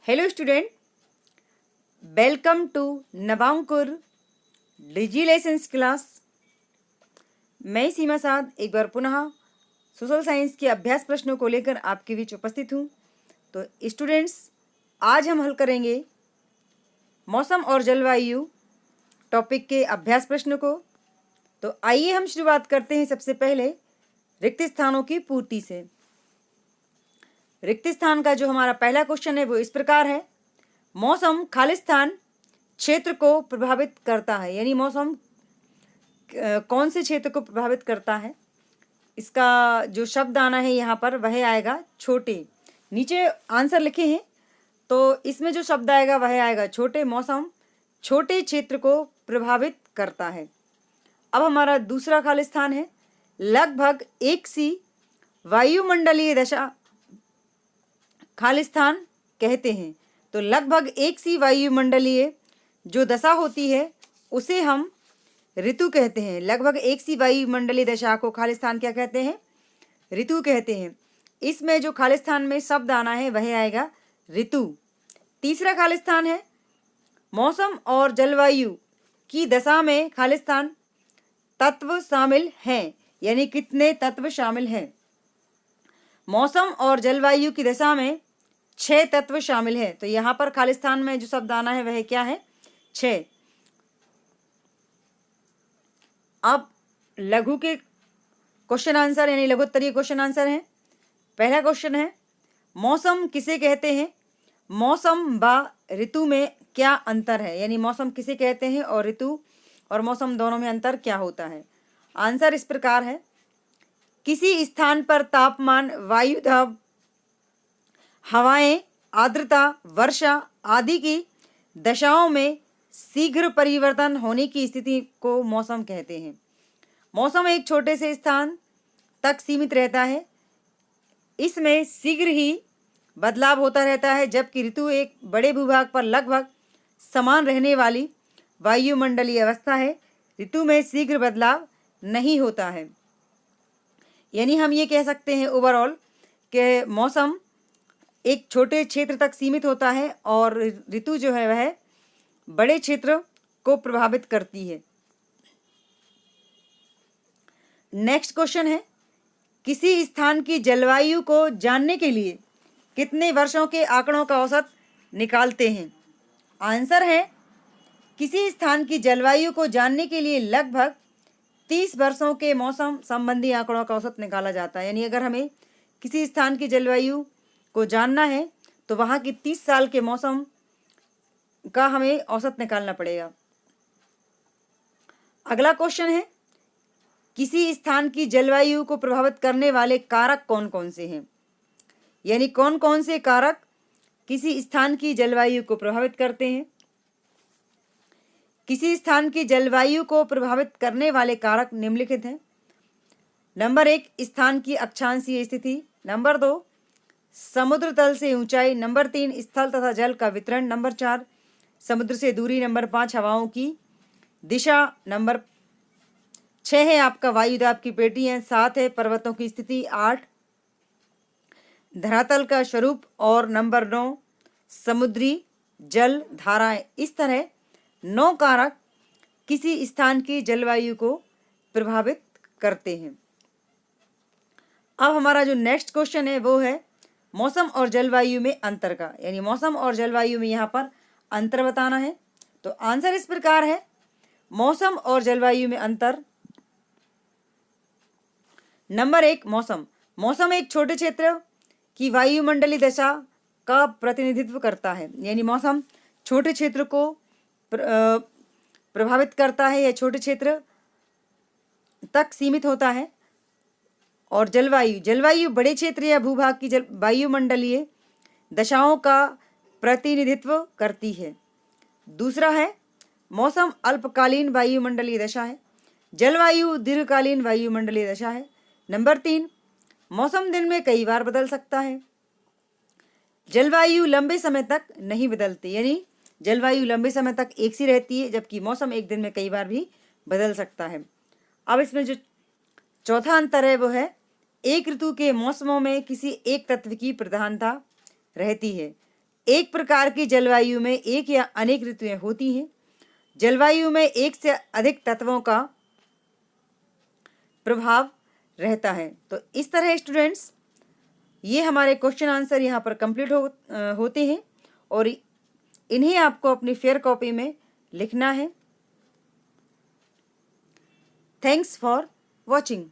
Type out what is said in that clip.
Hello student, welcome to Navankur digi lessons class. मैं सीमा साद एक बार पुनः सोशल साइंस के अभ्यास प्रश्नों को लेकर आपके बीच उपस्थित हूँ। तो स्टूडेंट्स, आज हम हल करेंगे मौसम और जलवायु टॉपिक के अभ्यास प्रश्नों को। तो आइए हम शुरुआत करते हैं सबसे पहले रिक्त स्थानों की पूर्ति से। रिक्त स्थान का जो हमारा पहला क्वेश्चन है वो इस प्रकार है। मौसम खालिस्तान क्षेत्र को प्रभावित करता है, यानी मौसम कौन से क्षेत्र को प्रभावित करता है। इसका जो शब्द आना है यहाँ पर वह आएगा छोटे। नीचे आंसर लिखे हैं तो इसमें जो शब्द आएगा वह आएगा छोटे। मौसम छोटे क्षेत्र को प्रभावित करता है। अब हमारा दूसरा खालिस्तान है लगभग एक सी वायुमंडलीय दशा खालिस्तान कहते हैं। तो लगभग एक सी वायुमंडलीय जो दशा होती है उसे हम ऋतु कहते हैं। लगभग एक सी वायुमंडलीय दशा को खालिस्तान क्या कहते हैं? ऋतु कहते हैं। इसमें जो खालिस्तान में शब्द आना है वह आएगा ऋतु। तीसरा खालिस्तान है मौसम और जलवायु की दशा में खालिस्तान तत्व शामिल हैं, यानी कितने तत्व शामिल हैं। मौसम और जलवायु की दशा में 6 तत्व शामिल है। तो यहाँ पर खालिस्तान में जो शब्द आना है वह क्या है? 6। अब लघु के क्वेश्चन आंसर यानी लघुत्तरीय क्वेश्चन आंसर है। पहला क्वेश्चन है मौसम किसे कहते हैं? मौसम व ऋतु में क्या अंतर है, यानी मौसम किसे कहते हैं और ऋतु और मौसम दोनों में अंतर क्या होता है। आंसर इस प्रकार है। किसी स्थान पर तापमान, वायु दाब, हवाएं, आर्द्रता, वर्षा आदि की दशाओं में शीघ्र परिवर्तन होने की स्थिति को मौसम कहते हैं। मौसम एक छोटे से स्थान तक सीमित रहता है, इसमें शीघ्र ही बदलाव होता रहता है, जबकि ऋतु एक बड़े भूभाग पर लगभग समान रहने वाली वायुमंडलीय अवस्था है। ऋतु में शीघ्र बदलाव नहीं होता है। यानी हम ये कह सकते हैं ओवरऑल कि मौसम एक छोटे क्षेत्र तक सीमित होता है और ऋतु जो है वह बड़े क्षेत्र को प्रभावित करती है। नेक्स्ट क्वेश्चन है किसी स्थान की जलवायु को जानने के लिए कितने वर्षों के आंकड़ों का औसत निकालते हैं। आंसर है किसी स्थान की जलवायु को जानने के लिए लगभग 30 वर्षों के मौसम संबंधी आंकड़ों का औसत निकाला जाता है। यानी अगर हमें किसी स्थान की जलवायु को जानना है तो वहाँ की 30 साल के मौसम का हमें औसत निकालना पड़ेगा। अगला क्वेश्चन है किसी स्थान की जलवायु को प्रभावित करने वाले कारक कौन कौन से हैं, यानी कौन कौन से कारक किसी स्थान की जलवायु को प्रभावित करते हैं। किसी स्थान की जलवायु को प्रभावित करने वाले कारक निम्नलिखित हैं। नंबर 1 स्थान की अक्षांशीय स्थिति, नंबर 2 समुद्र तल से ऊंचाई, नंबर 3 स्थल तथा जल का वितरण, नंबर 4 समुद्र से दूरी, नंबर 5 हवाओं की दिशा, नंबर 6 है आपका वायुदाब की पेटी है, 7 है पर्वतों की स्थिति, 8 धरातल का स्वरूप और नंबर 9 समुद्री जल धाराएं। इस तरह 9 कारक किसी स्थान की जलवायु को प्रभावित करते हैं। अब हमारा जो नेक्स्ट क्वेश्चन है वो है मौसम और जलवायु में अंतर का, यानी मौसम और जलवायु में यहाँ पर अंतर बताना है। तो आंसर इस प्रकार है मौसम और जलवायु में अंतर। नंबर 1 मौसम। मौसम एक छोटे क्षेत्र की वायुमंडलीय दशा का प्रतिनिधित्व करता है, यानी मौसम छोटे क्षेत्र को प्रभावित करता है या छोटे क्षेत्र तक सीमित होता है। और जलवायु बड़े क्षेत्र या भूभाग की वायुमंडलीय दशाओं का प्रतिनिधित्व करती है। दूसरा है मौसम अल्पकालीन वायुमंडलीय दशा है, जलवायु दीर्घकालीन वायुमंडलीय दशा है। नंबर 3 मौसम दिन में कई बार बदल सकता है, जलवायु लंबे समय तक नहीं बदलती, यानी जलवायु लंबे समय तक एक सी रहती है, जबकि मौसम एक दिन में कई बार भी बदल सकता है। अब इसमें जो चौथा अंतर है वो है एक ऋतु के मौसमों में किसी एक तत्व की प्रधानता रहती है। एक प्रकार की जलवायु में एक या अनेक ऋतुएं होती हैं। जलवायु में एक से अधिक तत्वों का प्रभाव रहता है। तो इस तरह स्टूडेंट्स ये हमारे क्वेश्चन आंसर यहाँ पर कंप्लीट होते हैं और इन्हें आपको अपनी फेयर कॉपी में लिखना है। Thanks for watching.